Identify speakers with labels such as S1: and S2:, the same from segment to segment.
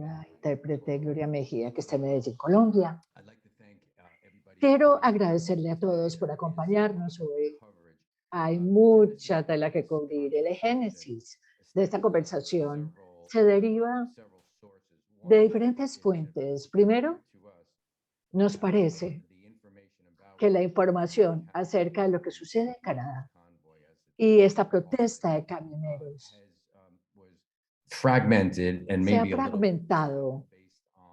S1: la intérprete Gloria Mejía, que está en Medellín, Colombia. Quiero agradecerle a todos por acompañarnos hoy. Hay mucha tela que cubrir. El génesis de esta conversación se deriva de diferentes fuentes. Primero, nos parece que la información acerca de lo que sucede en Canadá y esta protesta de camioneros se ha fragmentado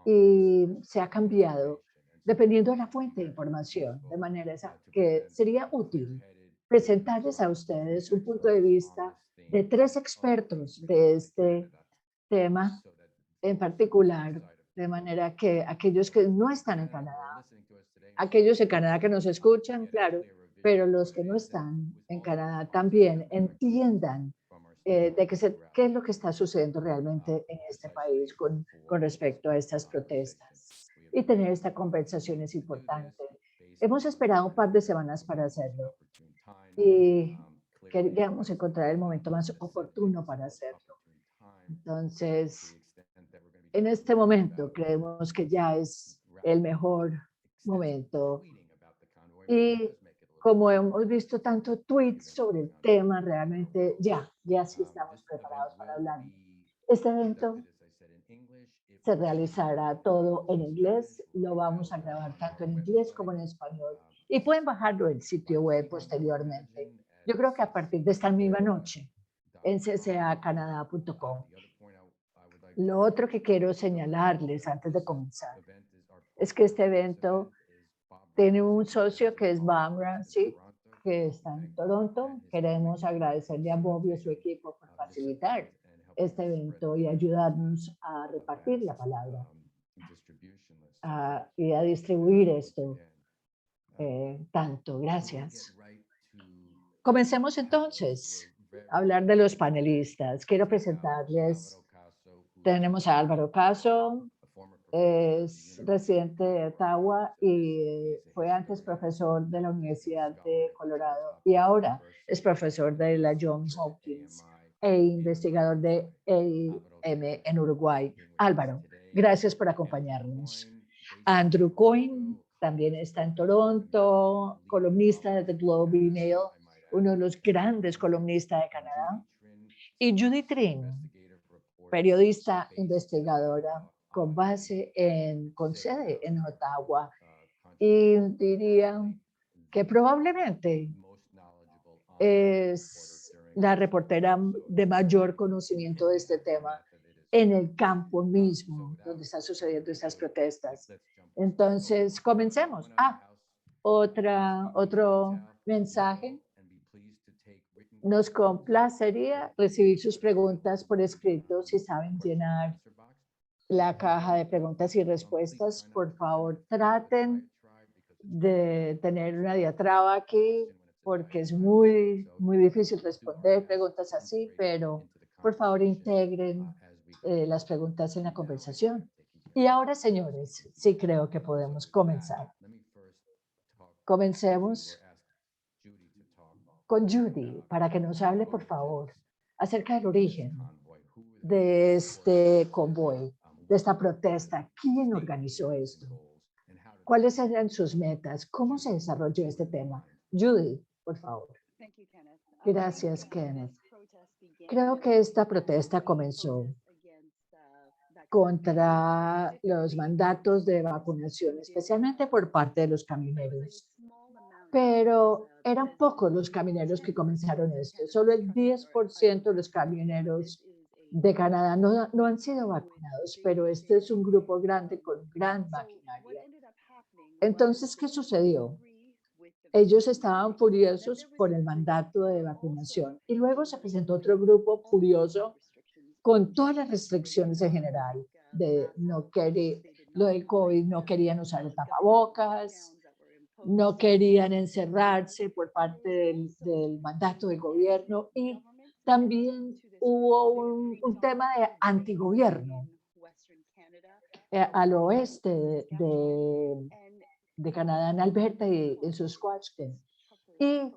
S1: y se ha cambiado dependiendo de la fuente de información, de manera que sería útil presentarles a ustedes un punto de vista de tres expertos de este tema en particular, de manera que aquellos que no están en Canadá, aquellos en Canadá que nos escuchan, claro, pero los que no están en Canadá también entiendan qué es lo que está sucediendo realmente en este país con respecto a estas protestas. Y tener esta conversación es importante. Hemos esperado un par de semanas para hacerlo y queríamos encontrar el momento más oportuno para hacerlo. Entonces, en este momento creemos que ya es el mejor momento. Y como hemos visto tanto tweets sobre el tema, realmente ya sí estamos preparados para hablar. Este evento se realizará todo en inglés, lo vamos a grabar tanto en inglés como en español y pueden bajarlo del sitio web posteriormente. Yo creo que a partir de esta misma noche en ccacanadá.com. Lo otro que quiero señalarles antes de comenzar es que este evento tiene un socio que es Bam Ramsey, que está en Toronto. Queremos agradecerle a Bob y a su equipo por facilitar este evento y ayudarnos a repartir la palabra y a distribuir esto tanto. Gracias. Comencemos entonces a hablar de los panelistas. Quiero presentarles, tenemos a Álvaro Caso, es residente de Ottawa y fue antes profesor de la Universidad de Colorado y ahora es profesor de la Johns Hopkins e investigador de AIM en Uruguay. Álvaro, gracias por acompañarnos. Andrew Coyne también está en Toronto, columnista de The Globe and Mail, uno de los grandes columnistas de Canadá. Y Judy Trin, periodista investigadora con sede en Ottawa, y diría que probablemente es la reportera de mayor conocimiento de este tema en el campo mismo donde están sucediendo estas protestas. Entonces, comencemos. Otro mensaje. Nos complacería recibir sus preguntas por escrito. Si saben llenar la caja de preguntas y respuestas, por favor, traten de tener una diatraba aquí, porque es muy difícil responder preguntas así, pero por favor integren las preguntas en la conversación. Y ahora, señores, sí creo que podemos comenzar. Comencemos con Judy, para que nos hable, por favor, acerca del origen de este convoy, de esta protesta. ¿Quién organizó esto? ¿Cuáles eran sus metas? ¿Cómo se desarrolló este tema? Judy, por favor. Gracias, Kenneth. Creo que esta protesta comenzó contra los mandatos de vacunación, especialmente por parte de los camioneros. Pero eran pocos los camioneros que comenzaron esto. Solo el 10% de los camioneros de Canadá no han sido vacunados, pero este es un grupo grande con gran maquinaria. Entonces, ¿qué sucedió? Ellos estaban furiosos por el mandato de vacunación y luego se presentó otro grupo furioso con todas las restricciones en general de lo del COVID, no querían usar el tapabocas, no querían encerrarse por parte del mandato del gobierno y también hubo un tema de antigobierno al oeste de Canadá, en Alberta y en Saskatchewan. Y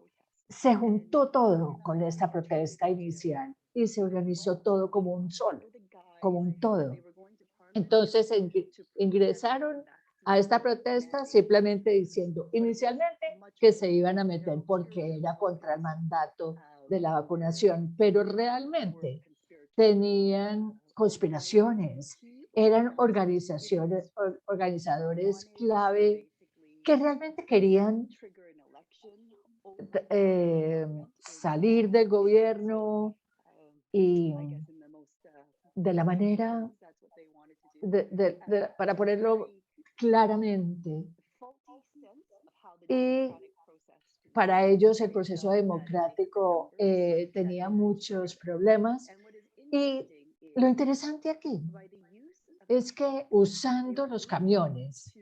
S1: se juntó todo con esta protesta inicial y se organizó todo como un solo, como un todo. Entonces ingresaron a esta protesta simplemente diciendo inicialmente que se iban a meter porque era contra el mandato de la vacunación, pero realmente tenían conspiraciones, eran organizadores clave que realmente querían salir del gobierno y de la manera, para ponerlo claramente, y para ellos el proceso democrático tenía muchos problemas. Y lo interesante aquí es que usando los camiones,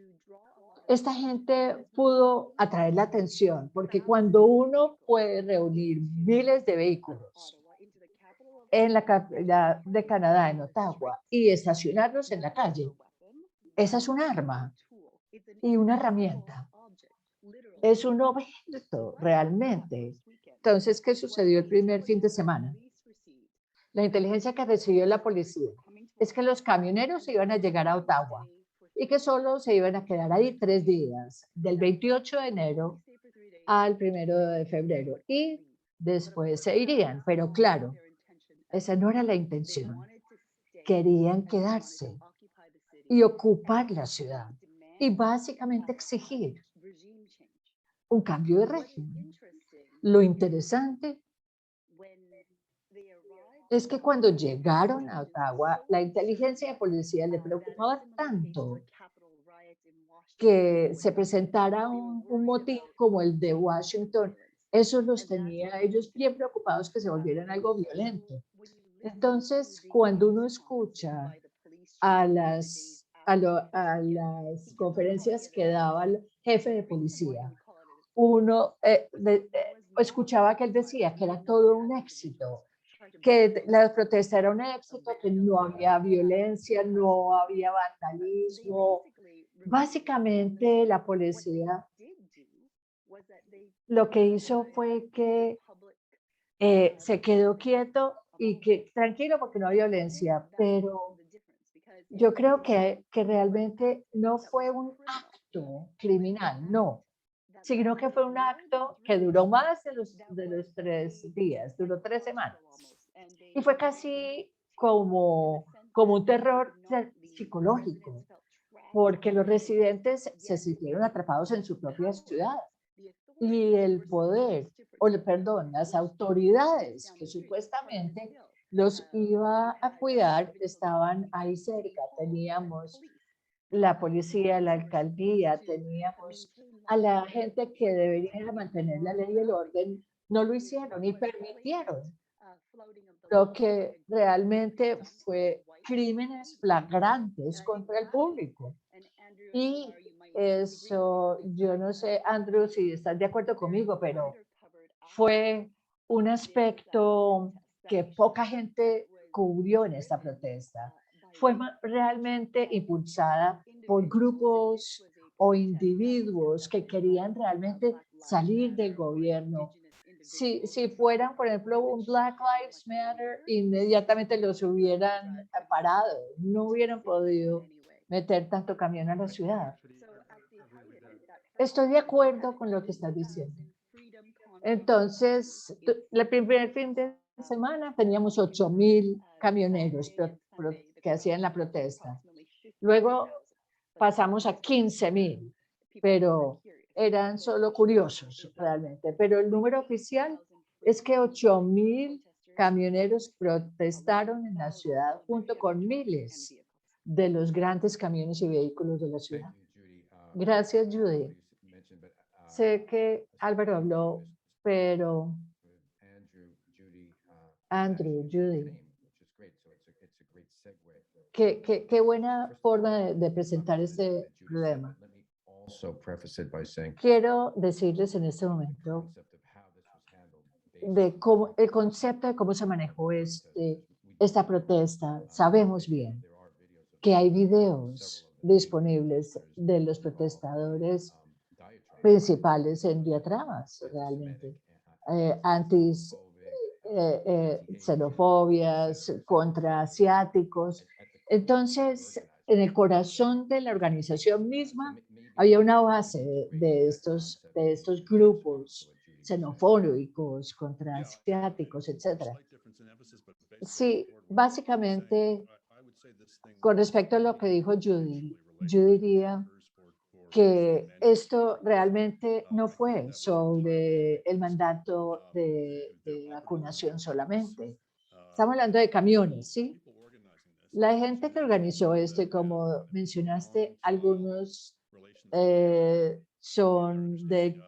S1: esta gente pudo atraer la atención, porque cuando uno puede reunir miles de vehículos en la capital de Canadá, en Ottawa, y estacionarlos en la calle, esa es un arma y una herramienta. Es un objeto realmente. Entonces, ¿qué sucedió el primer fin de semana? La inteligencia que recibió la policía es que los camioneros iban a llegar a Ottawa y que solo se iban a quedar ahí 3 días, del 28 de enero al 1 de febrero, y después se irían. Pero claro, esa no era la intención. Querían quedarse y ocupar la ciudad y básicamente exigir un cambio de régimen. Lo interesante es que cuando llegaron a Ottawa, la inteligencia de policía le preocupaba tanto que se presentara un motín como el de Washington. Eso los tenía ellos bien preocupados, que se volvieran algo violento. Entonces, cuando uno escucha a las conferencias que daba el jefe de policía, uno escuchaba que él decía que era todo un éxito, que la protesta era un éxito, que no había violencia, no había vandalismo. Básicamente, la policía lo que hizo fue que se quedó quieto y que tranquilo porque no había violencia, pero yo creo que realmente no fue un acto criminal, no, sino que fue un acto que duró más de los 3 días, duró 3 semanas. Y fue casi como un terror psicológico, porque los residentes se sintieron atrapados en su propia ciudad y el poder, perdón, las autoridades que supuestamente los iba a cuidar estaban ahí cerca. Teníamos la policía, la alcaldía, teníamos a la gente que debería mantener la ley y el orden, no lo hicieron y permitieron lo que realmente fue crímenes flagrantes contra el público. Y eso, yo no sé, Andrew, si estás de acuerdo conmigo, pero fue un aspecto que poca gente cubrió en esta protesta. Fue realmente impulsada por grupos o individuos que querían realmente salir del gobierno. Si fueran, por ejemplo, un Black Lives Matter, inmediatamente los hubieran parado, no hubieran podido meter tanto camión a la ciudad. Estoy de acuerdo con lo que estás diciendo. Entonces, el primer fin de semana teníamos 8,000 camioneros que hacían la protesta. Luego pasamos a 15,000, pero eran solo curiosos realmente. Pero el número oficial es que 8,000 camioneros protestaron en la ciudad junto con miles de los grandes camiones y vehículos de la ciudad. Gracias, Judy. Sé que Álvaro habló, pero Andrew, Judy, qué buena forma de presentar este problema. Quiero decirles en este momento de cómo, el concepto de cómo se manejó esta protesta. Sabemos bien que hay videos disponibles de los protestadores principales en diatramas realmente, antis xenofobias, contra asiáticos. Entonces, en el corazón de la organización misma había una base de estos grupos xenofóbicos contra asiáticos, etcétera. Sí, básicamente, con respecto a lo que dijo Judy, yo diría que esto realmente no fue sobre el mandato de vacunación solamente. Estamos hablando de camiones, ¿sí? La gente que organizó esto, y como mencionaste, algunos son de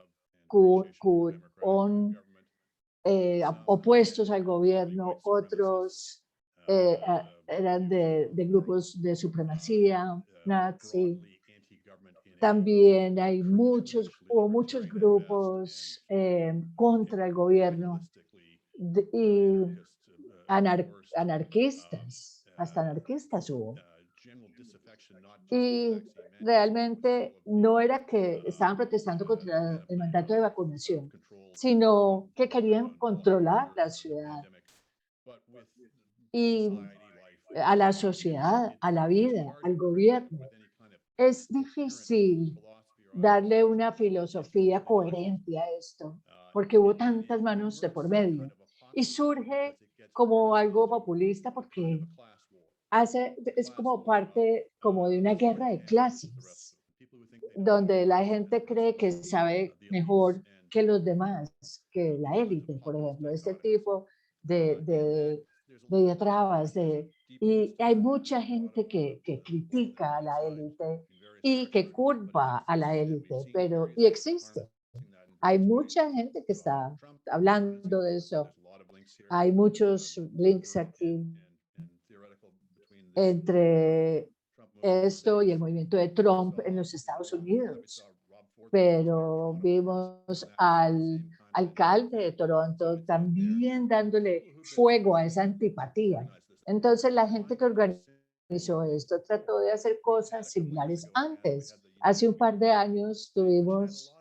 S1: opuestos al gobierno, otros eran de grupos de supremacía nazi. También hubo muchos grupos contra el gobierno y anarquistas, hasta anarquistas hubo. Y realmente no era que estaban protestando contra el mandato de vacunación, sino que querían controlar la ciudad y a la sociedad, a la vida, al gobierno. Es difícil darle una filosofía coherente a esto, porque hubo tantas manos de por medio. Y surge como algo populista porque es como parte como de una guerra de clases, donde la gente cree que sabe mejor que los demás, que la élite, por ejemplo, este tipo de diatrabas, y hay mucha gente que critica a la élite y que culpa a la élite, y existe. Hay mucha gente que está hablando de eso. Hay muchos links aquí entre esto y el movimiento de Trump en los Estados Unidos. Pero vimos al alcalde de Toronto también dándole fuego a esa antipatía. Entonces la gente que organizó esto trató de hacer cosas similares antes. Hace un par de años tuvimos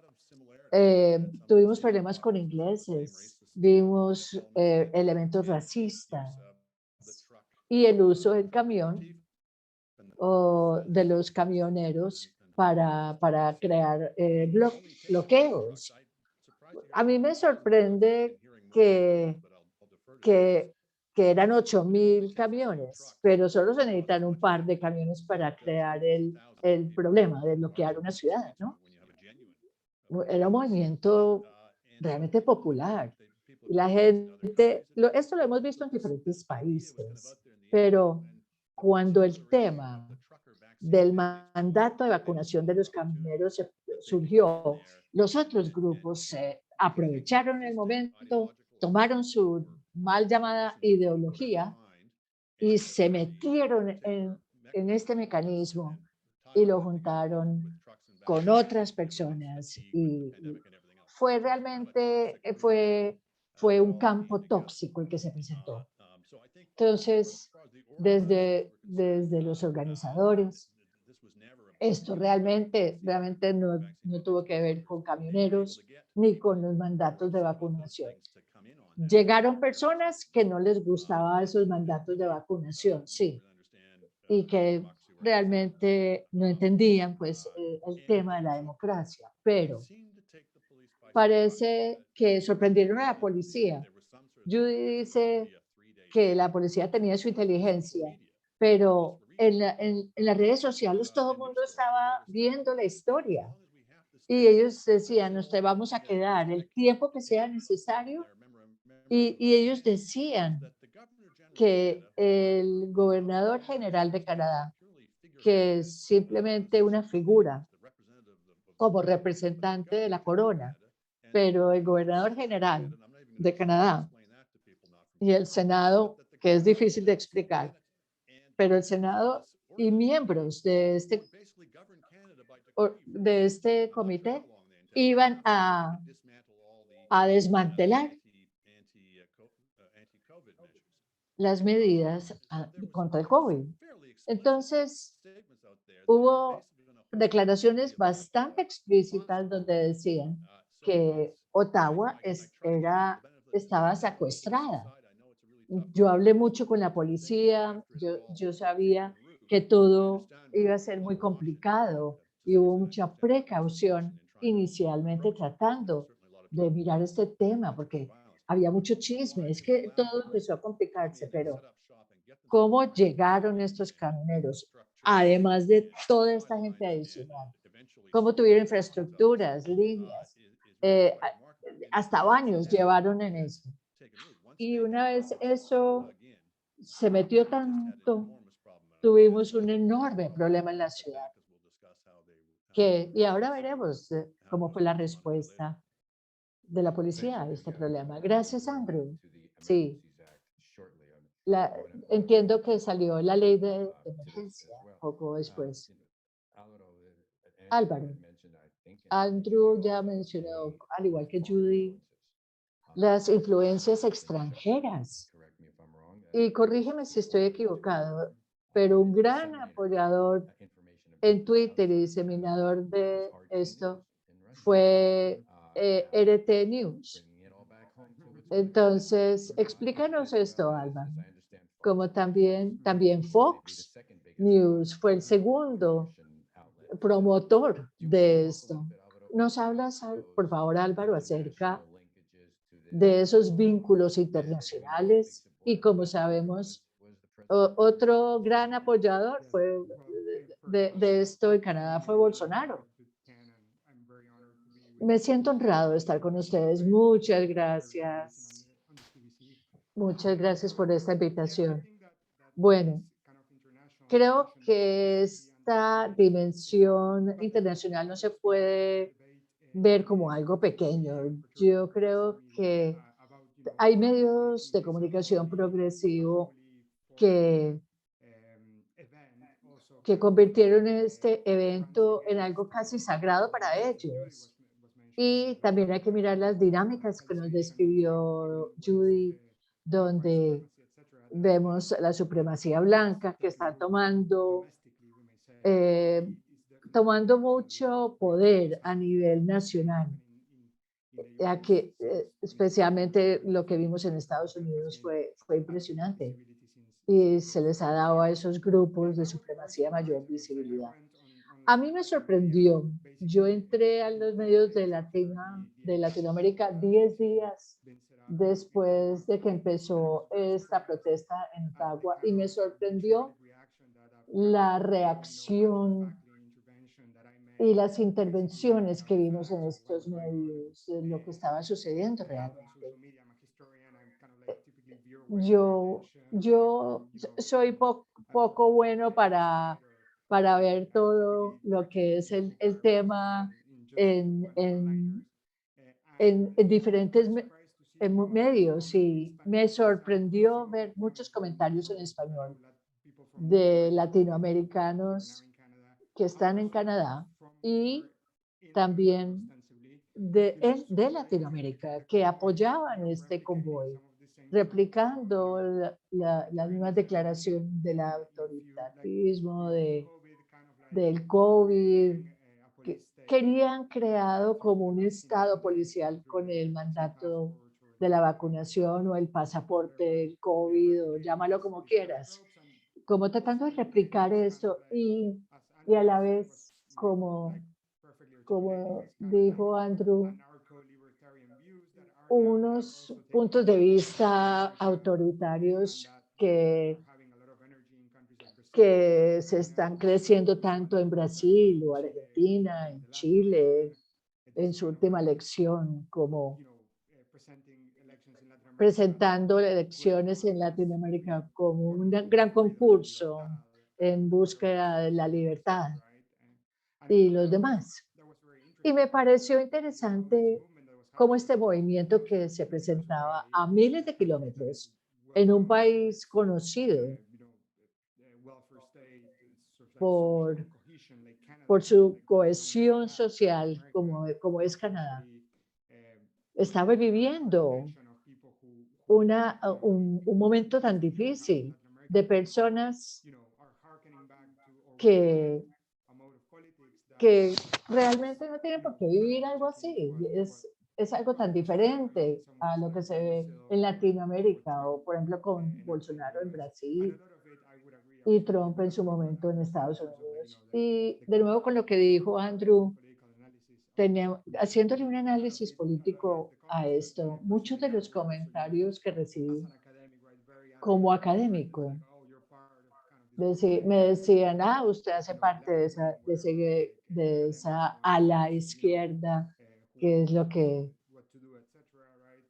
S1: problemas con ingleses, vimos elementos racistas y el uso del camión o de los camioneros para crear bloqueos. A mí me sorprende que, que, que eran 8.000 camiones, pero solo se necesitan un par de camiones para crear el problema de bloquear una ciudad, ¿no? Era un movimiento realmente popular. Y la gente, esto lo hemos visto en diferentes países, pero cuando el tema del mandato de vacunación de los camioneros surgió, los otros grupos se aprovecharon el momento, tomaron su mal llamada ideología y se metieron en este mecanismo y lo juntaron con otras personas y fue realmente, fue un campo tóxico el que se presentó. Entonces, desde los organizadores, esto realmente no tuvo que ver con camioneros ni con los mandatos de vacunación. Llegaron personas que no les gustaban esos mandatos de vacunación, sí, y que realmente no entendían pues el tema de la democracia, pero parece que sorprendieron a la policía. Judy dice que la policía tenía su inteligencia, pero en las redes sociales todo el mundo estaba viendo la historia y ellos decían, nos te vamos a quedar el tiempo que sea necesario y ellos decían que el gobernador general de Canadá, que es simplemente una figura como representante de la corona, pero el gobernador general de Canadá y el Senado, que es difícil de explicar, pero el Senado y miembros de este comité iban a desmantelar las medidas contra el COVID. Entonces, hubo declaraciones bastante explícitas donde decían que Ottawa estaba secuestrada. Yo hablé mucho con la policía, yo sabía que todo iba a ser muy complicado y hubo mucha precaución inicialmente tratando de mirar este tema porque había mucho chisme. Es que todo empezó a complicarse, pero ¿cómo llegaron estos camioneros? Además de toda esta gente adicional, ¿cómo tuvieron infraestructuras, líneas? Hasta baños llevaron en esto. Y una vez eso se metió tanto, tuvimos un enorme problema en la ciudad. Y ahora veremos cómo fue la respuesta de la policía a este problema. Gracias, Andrew. Sí, la, entiendo que salió la ley de emergencia poco después. Álvaro, Andrew ya mencionó, al igual que Judy, las influencias extranjeras. Y corrígeme si estoy equivocado, pero un gran apoyador en Twitter y diseminador de esto fue RT News. Entonces, explícanos esto, Alba. Como también Fox News fue el segundo promotor de esto. ¿Nos hablas, por favor, Álvaro, acerca de esos vínculos internacionales? Y como sabemos, otro gran apoyador fue de esto en Canadá fue Bolsonaro. Me siento honrado de estar con ustedes. Muchas gracias. Muchas gracias por esta invitación. Bueno, creo que esta dimensión internacional no se puede ver como algo pequeño. Yo creo que hay medios de comunicación progresivo que, que convirtieron este evento en algo casi sagrado para ellos. Y también hay que mirar las dinámicas que nos describió Judy, donde vemos la supremacía blanca que está eh, tomando mucho poder a nivel nacional. Aquí, especialmente lo que vimos en Estados Unidos fue impresionante y se les ha dado a esos grupos de supremacía mayor visibilidad. A mí me sorprendió. Yo entré a los medios de Latinoamérica 10 días después de que empezó esta protesta en Ottawa y me sorprendió la reacción y las intervenciones que vimos en estos medios, de lo que estaba sucediendo realmente. Yo soy poco bueno para ver todo lo que es el tema en, en, en diferentes medios y me sorprendió ver muchos comentarios en español de latinoamericanos que están en Canadá y también de Latinoamérica que apoyaban este convoy, replicando las mismas declaraciones del autoritarismo, del COVID, que querían creado como un estado policial con el mandato de la vacunación o el pasaporte del COVID o llámalo como quieras, como tratando de replicar esto y a la vez como dijo Andrew, unos puntos de vista autoritarios que se están creciendo tanto en Brasil o Argentina, en Chile, en su última elección, como presentando elecciones en Latinoamérica como un gran concurso en búsqueda de la libertad y los demás. Y me pareció interesante cómo este movimiento que se presentaba a miles de kilómetros en un país conocido por, por su cohesión social como es Canadá, estaba viviendo un momento tan difícil de personas que, que realmente no tienen por qué vivir algo así. Es algo tan diferente a lo que se ve en Latinoamérica o, por ejemplo, con Bolsonaro en Brasil. y Trump en su momento en Estados Unidos. Y de nuevo con lo que dijo Andrew, haciéndole un análisis político a esto, muchos de los comentarios que recibí como académico, me decían, usted hace parte de esa ala izquierda, que es lo que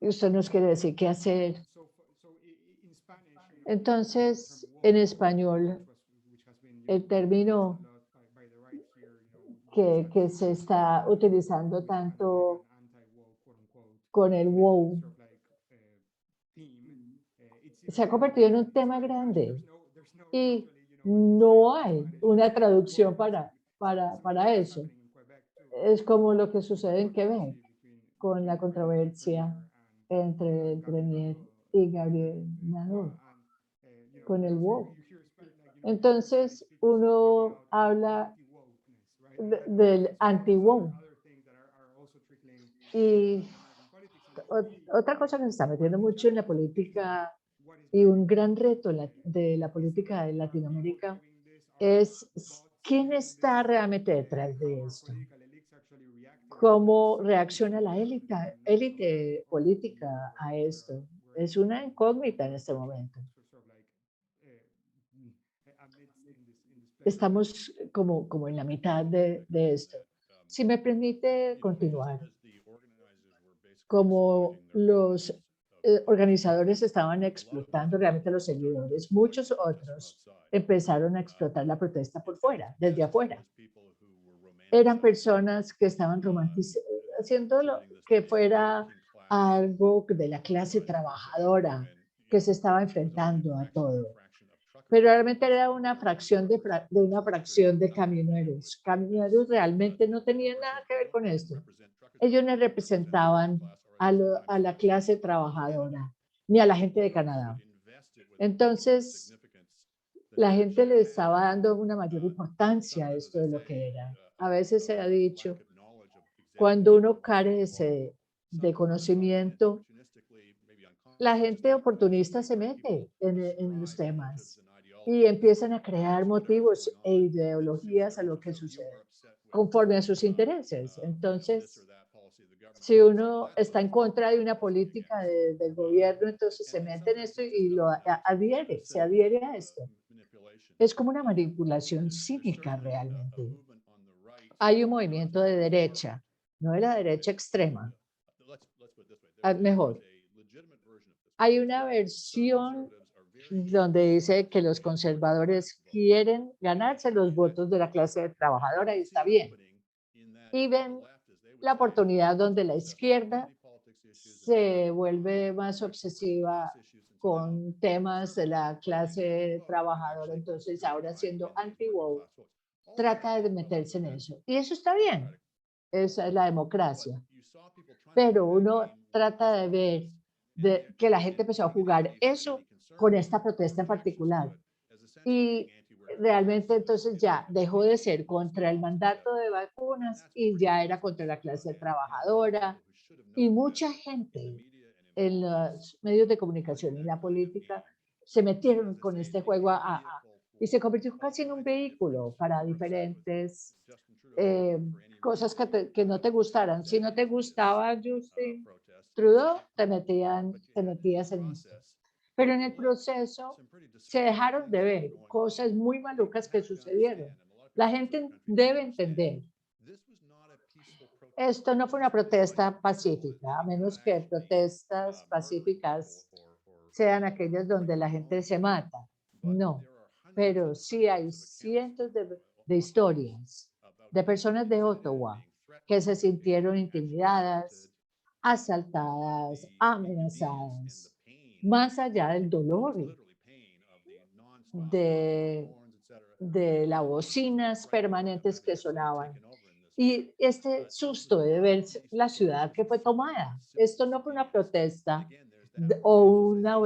S1: usted nos quiere decir qué hacer. Entonces, en español, el término que se está utilizando tanto con el wow se ha convertido en un tema grande y no hay una traducción para eso. Es como lo que sucede en Quebec con la controversia entre el Premier y Gabriel Nadeau con el woke. Entonces, uno habla del anti-woke. Y otra cosa que se está metiendo mucho en la política y un gran reto de la política de Latinoamérica es quién está realmente detrás de esto. ¿Cómo reacciona la élite política a esto? Es una incógnita en este momento. Estamos como en la mitad de esto. Si me permite continuar, como los organizadores estaban explotando realmente los seguidores, muchos otros empezaron a explotar la protesta por fuera, desde afuera. Eran personas que estaban haciendo que fuera algo de la clase trabajadora que se estaba enfrentando a todo. Pero realmente era una fracción de una fracción de camioneros. Camioneros realmente no tenían nada que ver con esto. Ellos no representaban a la clase trabajadora, ni a la gente de Canadá. Entonces, la gente le estaba dando una mayor importancia a esto de lo que era. A veces se ha dicho, cuando uno carece de conocimiento, la gente oportunista se mete en los temas y empiezan a crear motivos e ideologías a lo que sucede conforme a sus intereses. Entonces, si uno está en contra de una política del gobierno, entonces se mete en esto y se adhiere a esto. Es como una manipulación cínica realmente. Hay un movimiento de derecha, no de la derecha extrema, mejor. Hay una versión donde dice que los conservadores quieren ganarse los votos de la clase trabajadora y está bien. Y ven la oportunidad donde la izquierda se vuelve más obsesiva con temas de la clase trabajadora, entonces ahora siendo anti-woke, trata de meterse en eso. Y eso está bien, esa es la democracia. Pero uno trata de ver que la gente empezó a jugar eso con esta protesta en particular. Y realmente entonces ya dejó de ser contra el mandato de vacunas y ya era contra la clase trabajadora. Y mucha gente en los medios de comunicación y la política se metieron con este juego y se convirtió casi en un vehículo para diferentes eh, cosas que no te gustaran. Si no te gustaba Justin Trudeau, te metías en esto. Pero en el proceso se dejaron de ver cosas muy malucas que sucedieron. La gente debe entender. Esto no fue una protesta pacífica, a menos que protestas pacíficas sean aquellas donde la gente se mata. No, pero sí hay cientos de historias de personas de Ottawa que se sintieron intimidadas, asaltadas, amenazadas, más allá del dolor de las bocinas permanentes que sonaban. Y este susto de ver la ciudad que fue tomada. Esto no fue una protesta o una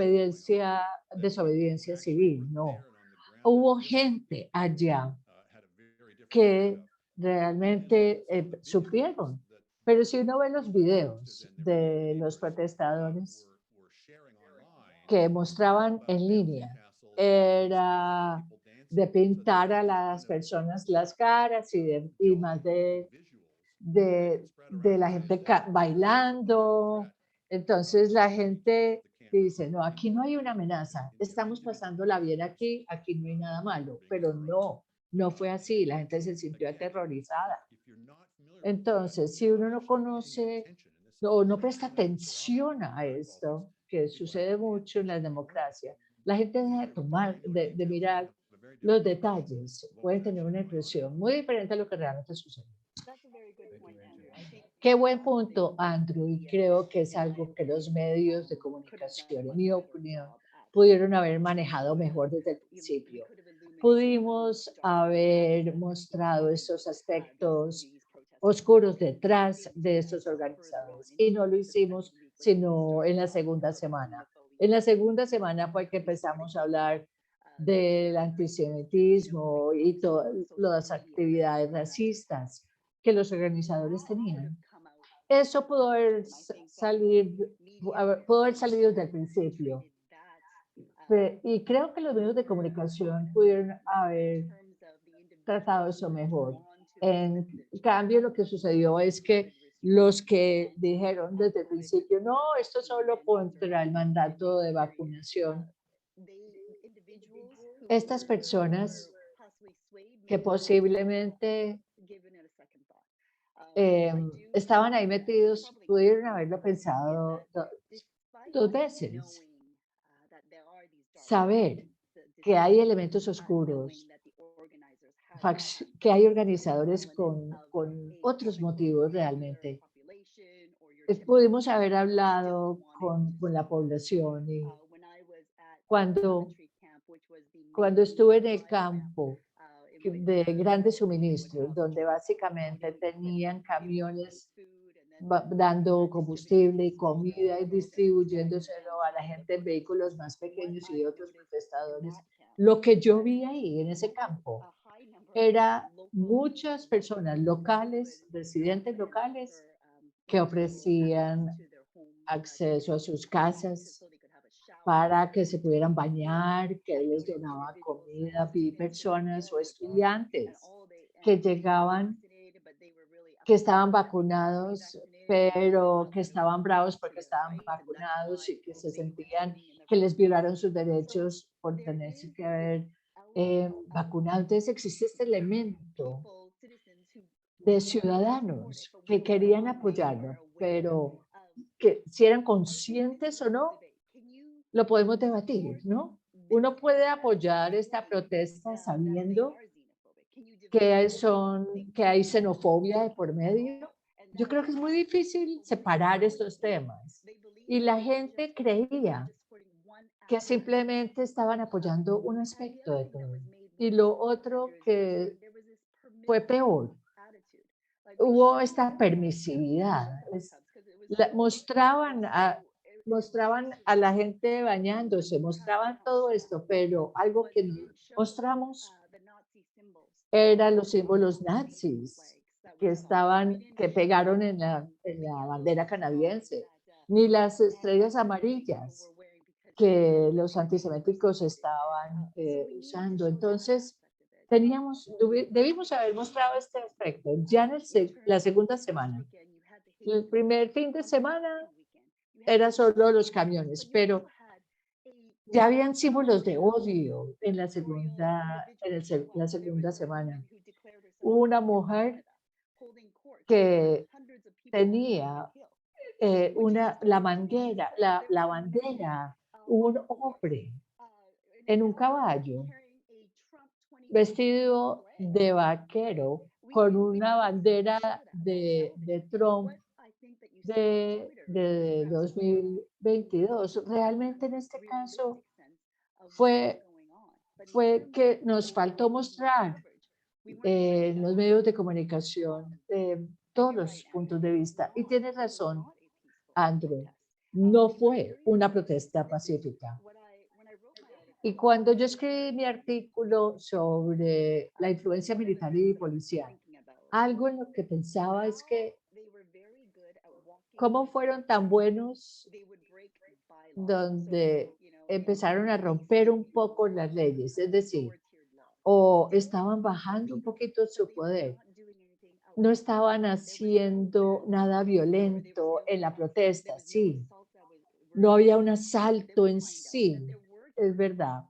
S1: desobediencia civil, no. Hubo gente allá que realmente sufrieron. Pero si uno ve los videos de los protestadores que mostraban en línea, era de pintar a las personas las caras y más de la gente bailando. Entonces la gente dice, no, aquí no hay una amenaza, estamos pasándola bien aquí, aquí no hay nada malo, pero no, no fue así, la gente se sintió aterrorizada. Entonces, si uno no conoce o no presta atención a esto, que sucede mucho en la democracia, la gente deja de tomar, de mirar los detalles, puede tener una impresión muy diferente a lo que realmente sucede. Qué buen punto, Andrew, y creo que es algo que los medios de comunicación, en mi opinión, pudieron haber manejado mejor desde el principio. Pudimos haber mostrado esos aspectos oscuros detrás de estos organizadores y no lo hicimos sino en la segunda semana. En la segunda semana fue que empezamos a hablar del antisemitismo y todas las actividades racistas que los organizadores tenían. Eso pudo haber salido desde el principio. Y creo que los medios de comunicación pudieron haber tratado eso mejor. En cambio, lo que sucedió es que los que dijeron desde el principio, no, esto es solo contra el mandato de vacunación, estas personas que posiblemente estaban ahí metidos, pudieron haberlo pensado dos veces. Saber que hay elementos oscuros, que hay organizadores con otros motivos realmente. Pudimos haber hablado con la población y cuando, cuando estuve en el campo de grandes suministros, donde básicamente tenían camiones dando combustible y comida y distribuyéndoselo a la gente en vehículos más pequeños y de otros prestadores. Lo que yo vi ahí en ese campo era muchas personas locales, residentes locales, que ofrecían acceso a sus casas para que se pudieran bañar, que les donaba comida, vi personas o estudiantes que llegaban, que estaban vacunados, pero que estaban bravos porque estaban vacunados y que se sentían que les violaron sus derechos por tenerse que haber vacunado. Entonces existe este elemento de ciudadanos que querían apoyarlo, pero que si eran conscientes o no, lo podemos debatir, ¿no? Uno puede apoyar esta protesta sabiendo que hay xenofobia de por medio. Yo creo que es muy difícil separar estos temas. Y la gente creía que simplemente estaban apoyando un aspecto de todo. Y lo otro que fue peor, hubo esta permisividad. Mostraban a la gente bañándose, mostraban todo esto, pero algo que no mostramos eran los símbolos nazis que pegaron en la bandera canadiense, ni las estrellas amarillas que los antiseméticos estaban usando. Entonces, debimos haber mostrado este aspecto ya en la segunda semana. El primer fin de semana era solo los camiones, pero ya habían símbolos de odio en la segunda semana. Hubo una mujer que tenía la bandera, un hombre en un caballo vestido de vaquero con una bandera de Trump de 2022. Realmente en este caso fue, fue que nos faltó mostrar en los medios de comunicación todos los puntos de vista. Y tienes razón, Andrew, no fue una protesta pacífica. Y cuando yo escribí mi artículo sobre la influencia militar y policial, algo en lo que pensaba es que cómo fueron tan buenos donde empezaron a romper un poco las leyes. Es decir, o estaban bajando un poquito su poder. No estaban haciendo nada violento en la protesta, sí. No había un asalto en sí, es verdad,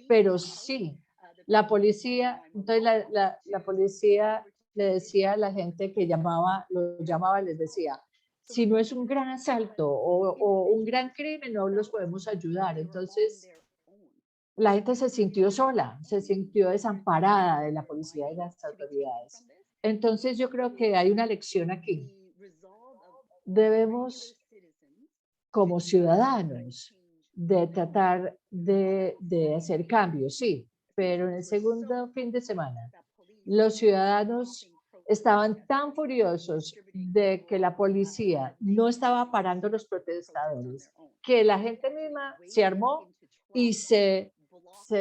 S1: pero sí, la policía, entonces la policía le decía a la gente que llamaba, lo llamaba, les decía, si no es un gran asalto o un gran crimen, no los podemos ayudar. Entonces, la gente se sintió sola, se sintió desamparada de la policía y las autoridades. Entonces, yo creo que hay una lección aquí. Debemos, como ciudadanos, de tratar de hacer cambios, sí, pero en el segundo fin de semana, los ciudadanos estaban tan furiosos de que la policía no estaba parando los protestadores, que la gente misma se armó y se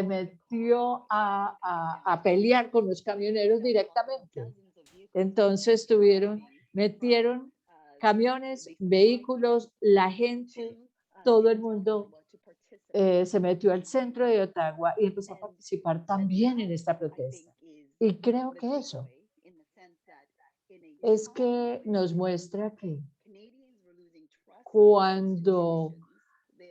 S1: metió a pelear con los camioneros directamente. Entonces metieron camiones, vehículos, la gente, todo el mundo se metió al centro de Ottawa y empezó a participar también en esta protesta. Y creo que eso es que nos muestra que cuando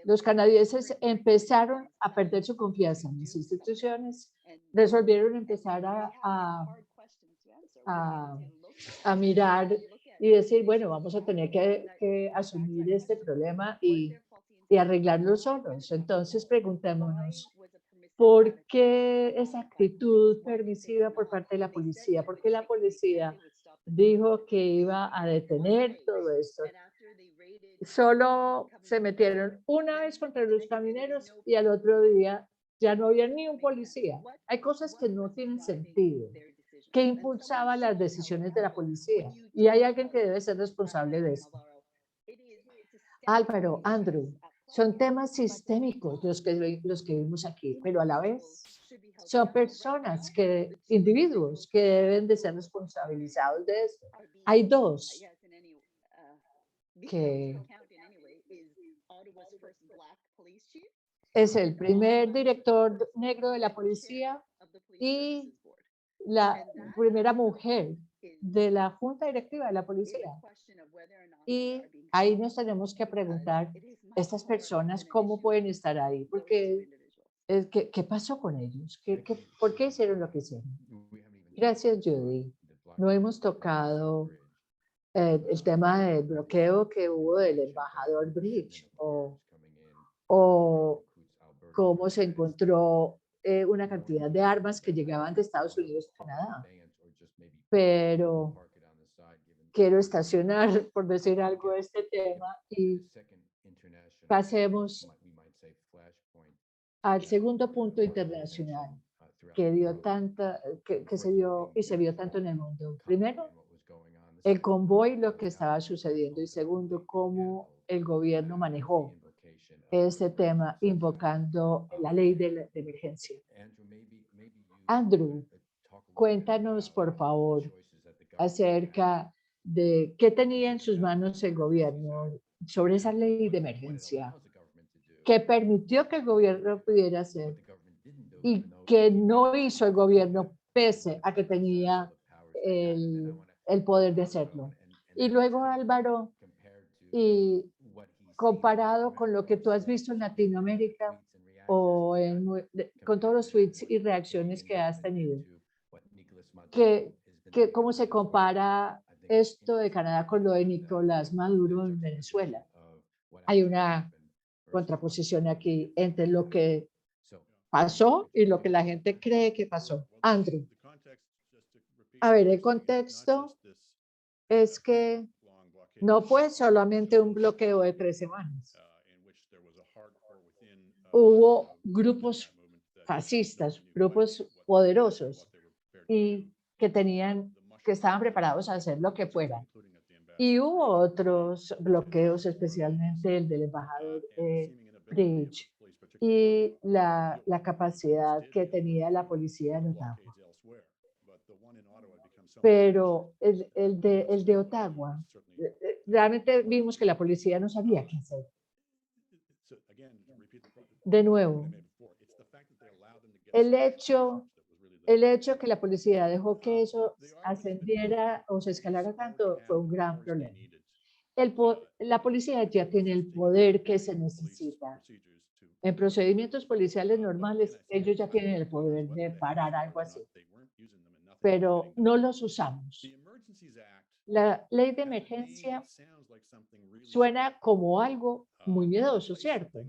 S1: los canadienses empezaron a perder su confianza en las instituciones, resolvieron empezar a, a mirar y decir, bueno, vamos a tener que asumir este problema y arreglarlo solos. Entonces preguntémonos, ¿por qué esa actitud permisiva por parte de la policía? ¿Por qué la policía dijo que iba a detener todo esto? Solo se metieron una vez contra los camineros y al otro día ya no había ni un policía. Hay cosas que no tienen sentido. ¿Qué impulsaba las decisiones de la policía? Y hay alguien que debe ser responsable de esto. Álvaro, Andrew, son temas sistémicos los que vimos aquí, pero a la vez son personas, individuos que deben de ser responsabilizados de esto. Hay dos que es el primer director negro de la policía y la primera mujer de la junta directiva de la policía. Y ahí nos tenemos que preguntar, estas personas, ¿cómo pueden estar ahí? Porque, ¿qué pasó con ellos? ¿Por qué hicieron lo que hicieron? Gracias, Judy. No hemos tocado el tema del bloqueo que hubo del embajador Bridge o cómo se encontró una cantidad de armas que llegaban de Estados Unidos a Canadá. Pero quiero estacionar, por decir algo, de este tema y pasemos al segundo punto internacional que dio tanta, que se dio y se vio tanto en el mundo. Primero, el convoy, lo que estaba sucediendo, y segundo, cómo el gobierno manejó este tema invocando la ley de emergencia. Andrew, cuéntanos, por favor, acerca de qué tenía en sus manos el gobierno sobre esa ley de emergencia, que permitió que el gobierno pudiera hacer y que no hizo el gobierno pese a que tenía el poder de hacerlo. Y luego, Álvaro, y comparado con lo que tú has visto en Latinoamérica o con todos los tweets y reacciones que has tenido, ¿cómo se compara esto de Canadá con lo de Nicolás Maduro en Venezuela? Hay una contraposición aquí entre lo que pasó y lo que la gente cree que pasó. Andrew, a ver, el contexto es que no fue solamente un bloqueo de 3 semanas. Hubo grupos fascistas, grupos poderosos y que estaban preparados a hacer lo que fuera. Y hubo otros bloqueos, especialmente el del embajador Bridge y la capacidad que tenía la policía en Ottawa. Pero el de Ottawa, realmente vimos que la policía no sabía qué hacer. De nuevo, el hecho El hecho que la policía dejó que eso ascendiera o se escalara tanto fue un gran problema. La policía ya tiene el poder que se necesita. En procedimientos policiales normales, ellos ya tienen el poder de parar algo así, pero no los usamos. La ley de emergencia suena como algo muy miedoso, ¿cierto?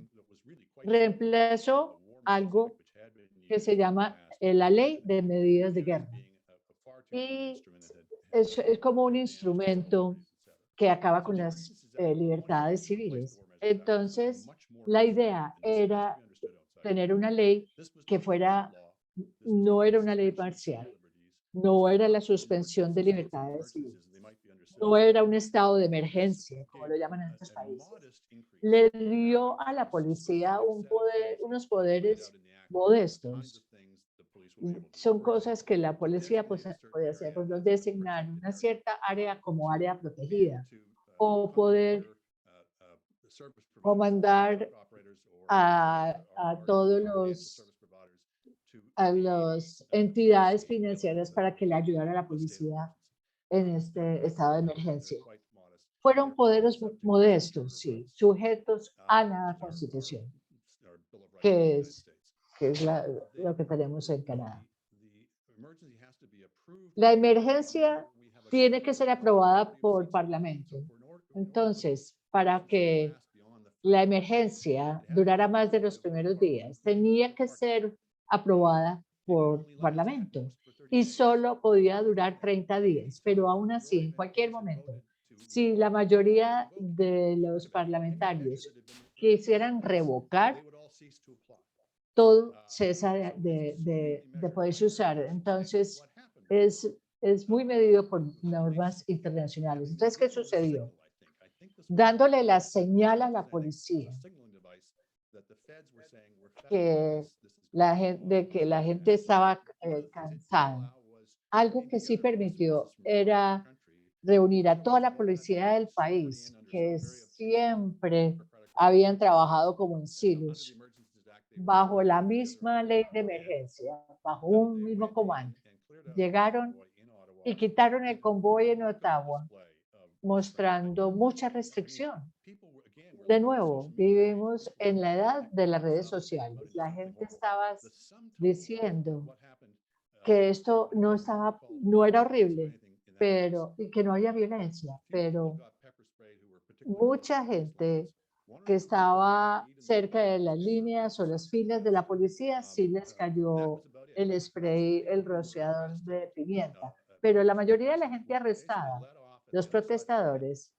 S1: Reemplazó algo que se llama la ley de medidas de guerra. Y es como un instrumento que acaba con las libertades civiles. Entonces, la idea era tener una ley que fuera, no era una ley parcial, no era la suspensión de libertades civiles, no era un estado de emergencia, como lo llaman en otros países. Le dio a la policía unos poderes modestos. Son cosas que la policía pues, puede hacer, por ejemplo, designar una cierta área como área protegida o poder comandar a todos a las entidades financieras para que le ayudaran a la policía en este estado de emergencia. Fueron poderes modestos, sí, sujetos a la Constitución, que es, lo que tenemos en Canadá. La emergencia tiene que ser aprobada por Parlamento. Entonces, para que la emergencia durara más de los primeros días, tenía que ser aprobada por Parlamento y solo podía durar 30 días, pero aún así, en cualquier momento, si la mayoría de los parlamentarios quisieran revocar, todo cesa de poderse usar. Entonces, es muy medido por normas internacionales. Entonces, ¿qué sucedió? Dándole la señal a la policía que de que la gente estaba cansada. Algo que sí permitió era reunir a toda la policía del país, que siempre habían trabajado como en silos, bajo la misma ley de emergencia, bajo un mismo comando. Llegaron y quitaron el convoy en Ottawa, mostrando mucha restricción. De nuevo, vivimos en la edad de las redes sociales. La gente estaba diciendo que esto no era horrible, y que no había violencia, pero mucha gente que estaba cerca de las líneas o las filas de la policía sí les cayó el spray, el rociador de pimienta, pero la mayoría de la gente arrestada, los protestadores,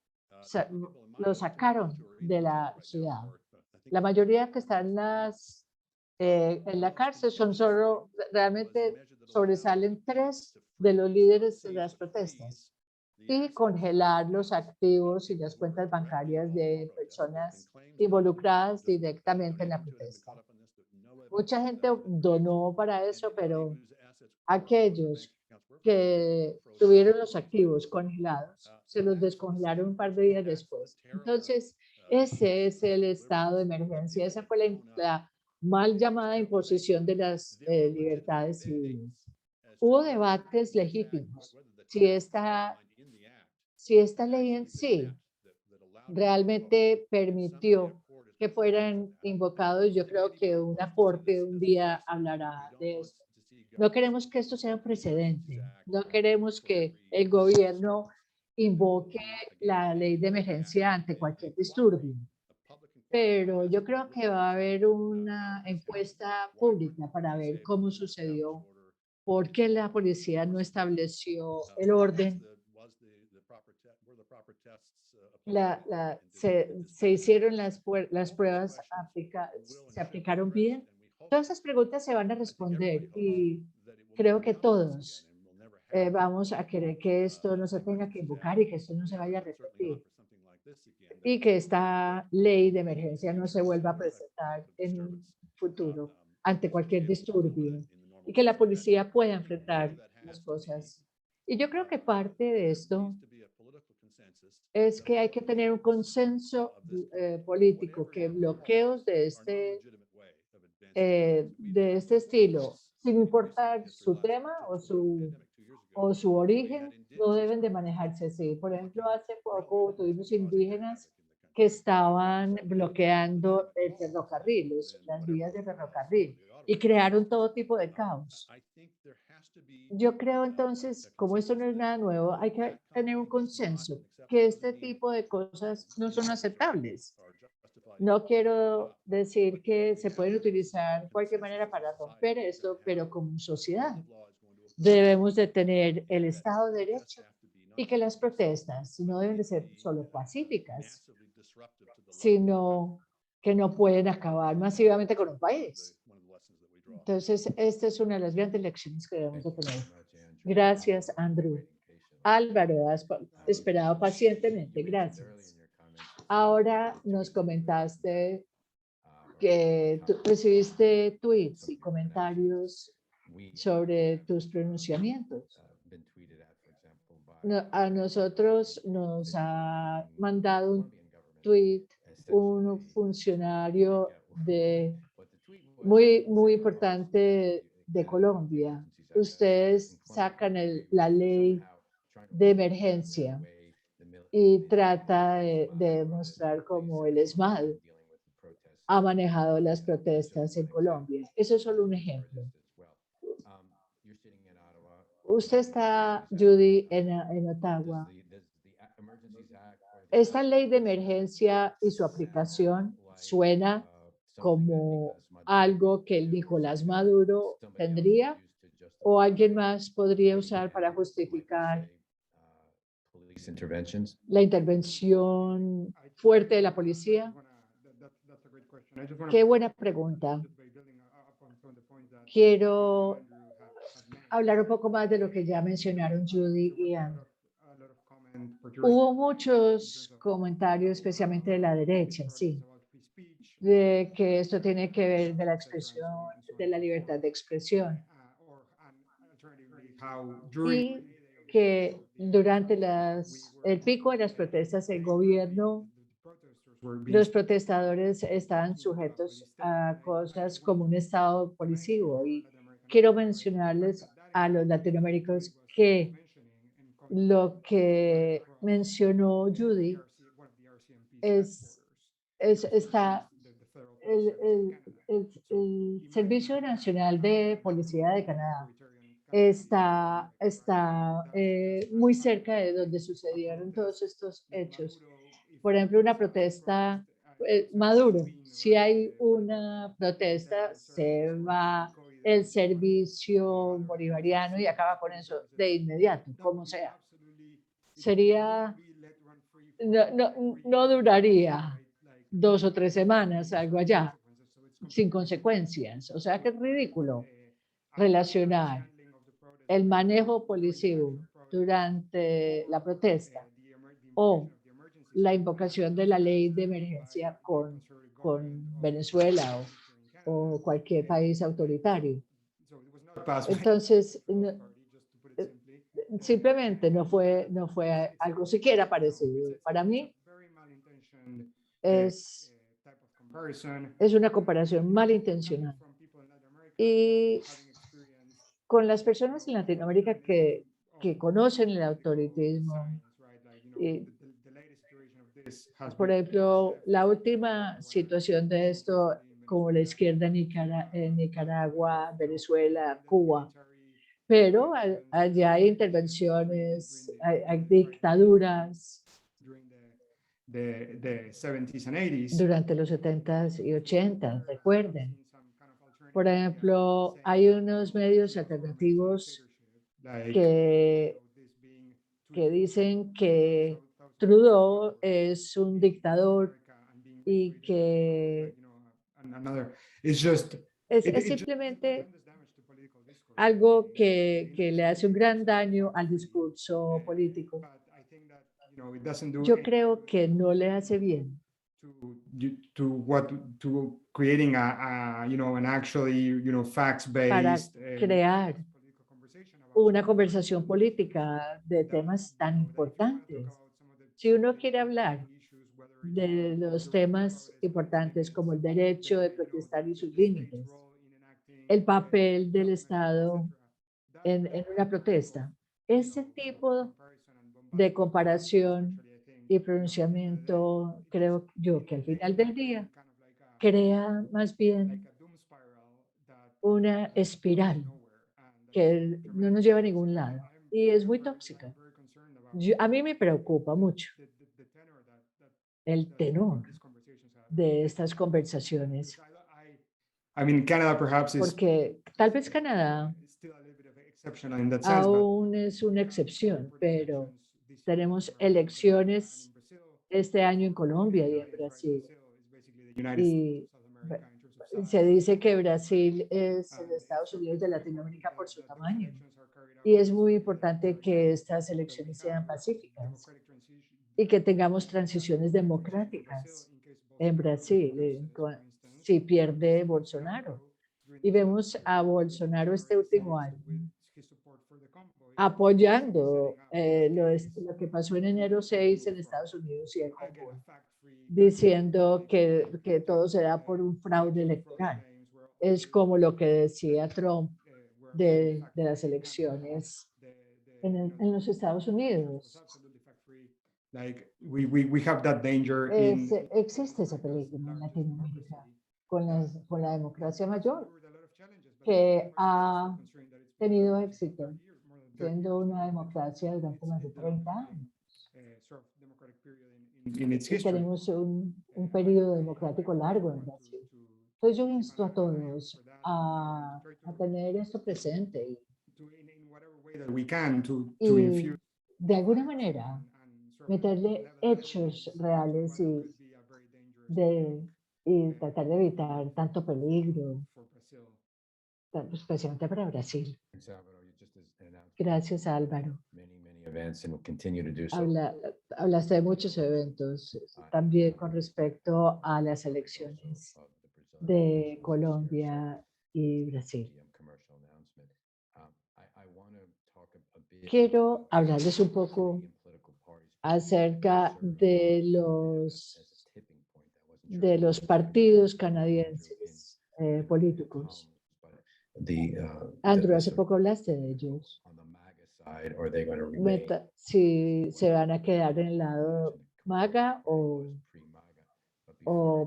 S1: lo sacaron de la ciudad. La mayoría que están en la cárcel son solo, realmente sobresalen 3 de los líderes de las protestas y congelar los activos y las cuentas bancarias de personas involucradas directamente en la protesta. Mucha gente donó para eso, pero aquellos que tuvieron los activos congelados, se los descongelaron un par de días después. Entonces, ese es el estado de emergencia. Esa fue la mal llamada imposición de las libertades civiles. Hubo debates legítimos. Si si esta ley en sí realmente permitió que fueran invocados, yo creo que una corte un día hablará de esto. No queremos que esto sea un precedente, no queremos que el gobierno invoque la ley de emergencia ante cualquier disturbio, pero yo creo que va a haber una encuesta pública para ver cómo sucedió, por qué la policía no estableció el orden. Se hicieron las pruebas, se aplicaron bien. Todas esas preguntas se van a responder y creo que todos vamos a querer que esto no se tenga que invocar y que esto no se vaya a repetir y que esta ley de emergencia no se vuelva a presentar en un futuro ante cualquier disturbio y que la policía pueda enfrentar las cosas. Y yo creo que parte de esto es que hay que tener un consenso político, que bloqueos de este estilo sin importar su tema o su origen, no deben de manejarse así. Por ejemplo, hace poco tuvimos indígenas que estaban bloqueando el ferrocarril, las vías de ferrocarril, y crearon todo tipo de caos. Yo creo entonces, como esto no es nada nuevo, hay que tener un consenso que este tipo de cosas no son aceptables. No quiero decir que se pueden utilizar cualquier manera para romper esto, pero como sociedad debemos de tener el Estado de Derecho y que las protestas no deben de ser solo pacíficas, sino que no pueden acabar masivamente con un país. Entonces, esta es una de las grandes lecciones que debemos de tener. Gracias, Andrew. Álvaro, has esperado pacientemente. Gracias. Ahora nos comentaste que tú recibiste tweets y comentarios sobre tus pronunciamientos. A nosotros nos ha mandado un tweet un funcionario muy importante de Colombia. Ustedes sacan la ley de emergencia y trata de demostrar cómo el ESMAD ha manejado las protestas en Colombia. Eso es solo un ejemplo. Usted está, Judy, en Ottawa. Esta ley de emergencia y su aplicación suena como algo que el Nicolás Maduro tendría o alguien más podría usar para justificar la intervención fuerte de la policía. Qué buena pregunta. Quiero hablar un poco más de lo que ya mencionaron Judy y Andrew. Hubo muchos comentarios, especialmente de la derecha, sí, de que esto tiene que ver de la expresión, de la libertad de expresión. Y que durante el pico de las protestas, el gobierno, los protestadores estaban sujetos a cosas como un estado policivo. Y quiero mencionarles a los latinoamericanos que lo que mencionó Judy está el Servicio Nacional de Policía de Canadá está muy cerca de donde sucedieron todos estos hechos. Por ejemplo, una protesta, Maduro, si hay una protesta, se va el servicio bolivariano y acaba con eso de inmediato, como sea. No duraría 2 o 3 semanas, algo allá, sin consecuencias. O sea que es ridículo relacionar el manejo policivo durante la protesta o la invocación de la ley de emergencia con Venezuela o cualquier país autoritario. Entonces, simplemente no fue algo siquiera parecido. Para mí es una comparación malintencionada. Y con las personas en Latinoamérica que conocen el autoritarismo, por ejemplo, la última situación de esto, como la izquierda en Nicaragua, Venezuela, Cuba, pero allá hay intervenciones, hay dictaduras durante los 70s y 80s, recuerden. Por ejemplo, hay unos medios alternativos que dicen que Trudeau es un dictador y que es simplemente algo que le hace un gran daño al discurso político. Yo creo que no le hace bien para crear una conversación política de temas tan importantes. Si uno quiere hablar de los temas importantes como el derecho de protestar y sus límites, el papel del Estado en una protesta. Ese tipo de comparación y pronunciamiento, creo yo que al final del día crea más bien una espiral que no nos lleva a ningún lado y es muy tóxica. A mí me preocupa mucho el tenor de estas conversaciones,
S2: Canada perhaps is
S1: porque tal vez Canadá
S2: still a little bit of an exception in that sense, but
S1: aún es una excepción, pero tenemos elecciones este año en Colombia y en Brasil. Y se dice que Brasil es el Estados Unidos de Latinoamérica por su tamaño. Y es muy importante que estas elecciones sean pacíficas y que tengamos transiciones democráticas en Brasil, si pierde Bolsonaro. Y vemos a Bolsonaro este último año apoyando lo que pasó en enero 6 en Estados Unidos y el convoy, diciendo que todo se da por un fraude electoral. Es como lo que decía Trump de las elecciones en los Estados Unidos. Existe ese peligro en Latinoamérica con la democracia mayor, que ha tenido éxito, siendo una democracia durante más de 30 años. Y tenemos un periodo democrático largo en Brasil. Entonces yo insto a todos a tener esto presente y de alguna manera meterle hechos reales y tratar de evitar tanto peligro, especialmente para Brasil. Gracias, Álvaro. Hablaste de muchos eventos, también con respecto a las elecciones de Colombia y Brasil. Quiero hablarles un poco acerca de los partidos canadienses políticos. Andrew, hace poco hablaste de ellos. Si se van a quedar en el lado MAGA o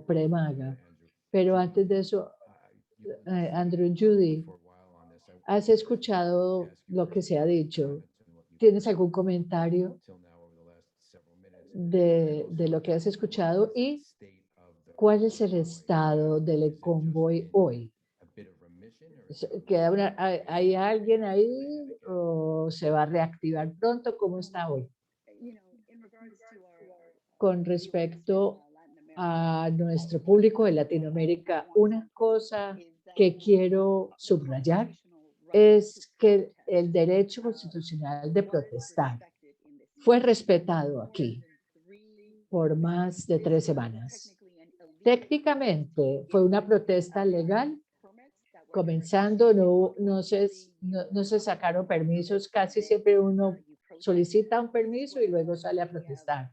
S1: pre-MAGA. Pero antes de eso, Andrew, Judy, ¿has escuchado lo que se ha dicho? ¿Tienes algún comentario de lo que has escuchado? ¿Y cuál es el estado del convoy hoy? ¿Hay alguien ahí o se va a reactivar pronto? ¿Cómo está hoy? Con respecto a nuestro público de Latinoamérica, una cosa que quiero subrayar es que el derecho constitucional de protestar fue respetado aquí por más de 3 semanas. Técnicamente fue una protesta legal. Comenzando, no se sacaron permisos, casi siempre uno solicita un permiso y luego sale a protestar.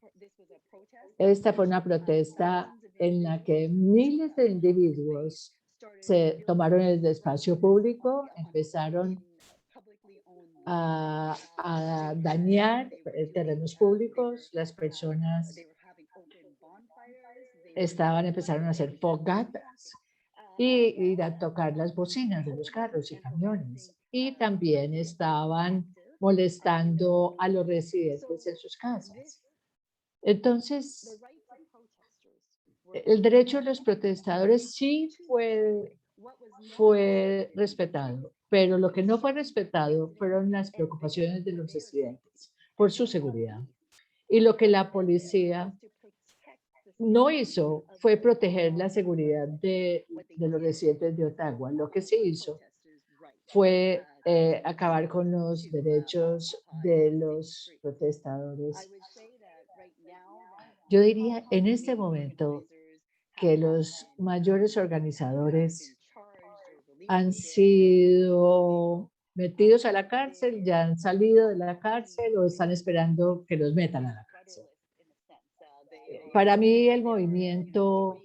S1: Esta fue una protesta en la que miles de individuos se tomaron el espacio público, empezaron a dañar terrenos públicos, las personas empezaron a hacer fogatas y a tocar las bocinas de los carros y camiones. Y también estaban molestando a los residentes en sus casas. Entonces, el derecho de los protestadores sí fue respetado, pero lo que no fue respetado fueron las preocupaciones de los residentes por su seguridad. Y lo que la policía no hizo fue proteger la seguridad de los residentes de Ottawa. Lo que sí hizo fue acabar con los derechos de los protestadores. Yo diría en este momento que los mayores organizadores han sido metidos a la cárcel, ya han salido de la cárcel o están esperando que los metan a la cárcel. Para mí el movimiento,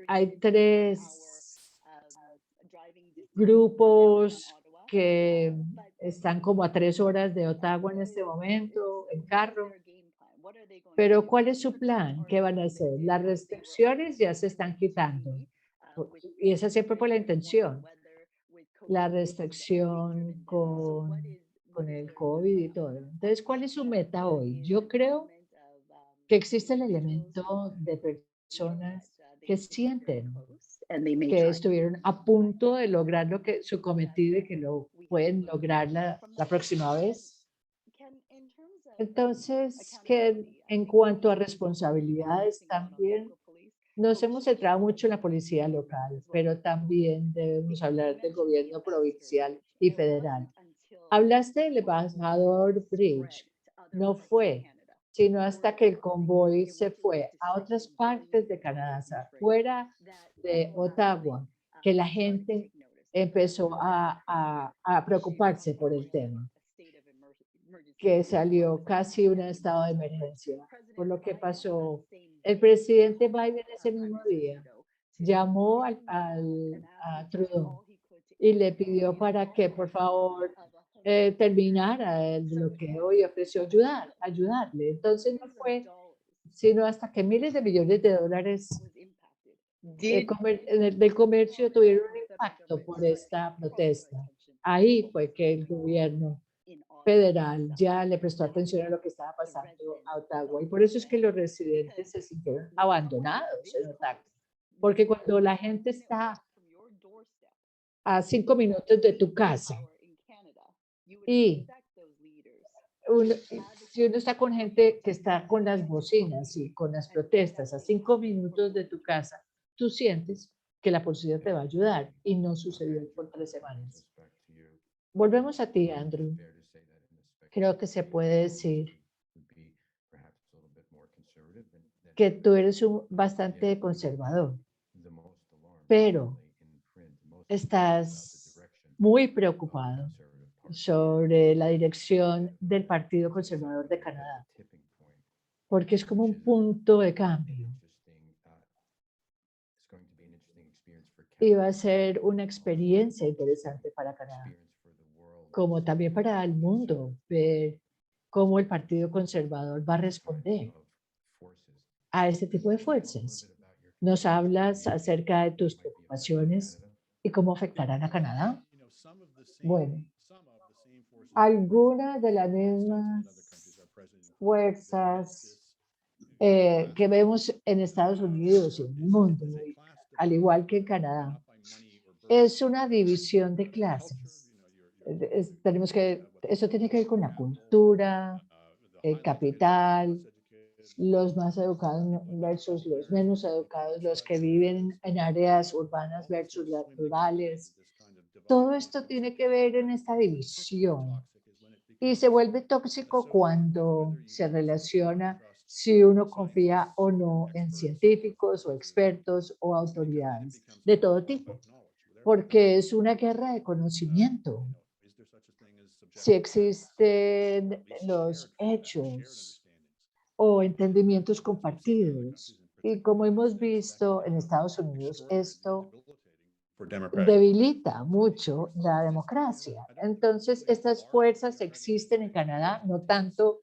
S1: hay 3 grupos que están como a 3 horas de Ottawa en este momento, en carro. Pero ¿cuál es su plan? ¿Qué van a hacer? Las restricciones ya se están quitando. Y esa siempre fue la intención. La restricción con el COVID y todo. Entonces, ¿cuál es su meta hoy? Yo creo que existe el elemento de personas que sienten que estuvieron a punto de lograr lo que su cometido y que lo pueden lograr la próxima vez. Entonces, que en cuanto a responsabilidades también, nos hemos centrado mucho en la policía local, pero también debemos hablar del gobierno provincial y federal. Hablaste del embajador Bridge, no fue, sino hasta que el convoy se fue a otras partes de Canadá, o sea, fuera de Ottawa, que la gente empezó a preocuparse por el tema, que salió casi un estado de emergencia. Por lo que pasó, el presidente Biden ese mismo día llamó a Trudeau y le pidió para que por favor terminara el bloqueo y ofreció ayudarle. Entonces no fue sino hasta que miles de millones de dólares del comercio tuvieron un impacto por esta protesta. Ahí fue que el gobierno federal ya le prestó atención a lo que estaba pasando a Ottawa y por eso es que los residentes se sintieron abandonados en Ottawa, porque cuando la gente está a 5 minutos de tu casa y uno, si uno está con gente que está con las bocinas y con las protestas a 5 minutos de tu casa, tú sientes que la policía te va a ayudar y no sucedió por 3 semanas. Volvemos a ti, Andrew. Creo que se puede decir que tú eres bastante conservador, pero estás muy preocupado sobre la dirección del Partido Conservador de Canadá, porque es como un punto de cambio. Y va a ser una experiencia interesante para Canadá, como también para el mundo, ver cómo el Partido Conservador va a responder a este tipo de fuerzas. ¿Nos hablas acerca de tus preocupaciones y cómo afectarán a Canadá? Bueno, algunas de las mismas fuerzas que vemos en Estados Unidos y en el mundo, al igual que en Canadá, es una división de clases. Tenemos que, eso tiene que ver con la cultura, el capital, los más educados versus los menos educados, los que viven en áreas urbanas versus las rurales. Todo esto tiene que ver en esta división y se vuelve tóxico cuando se relaciona si uno confía o no en científicos o expertos o autoridades de todo tipo, porque es una guerra de conocimiento. Si existen los hechos o entendimientos compartidos. Y como hemos visto en Estados Unidos, esto debilita mucho la democracia. Entonces, estas fuerzas existen en Canadá, no tanto,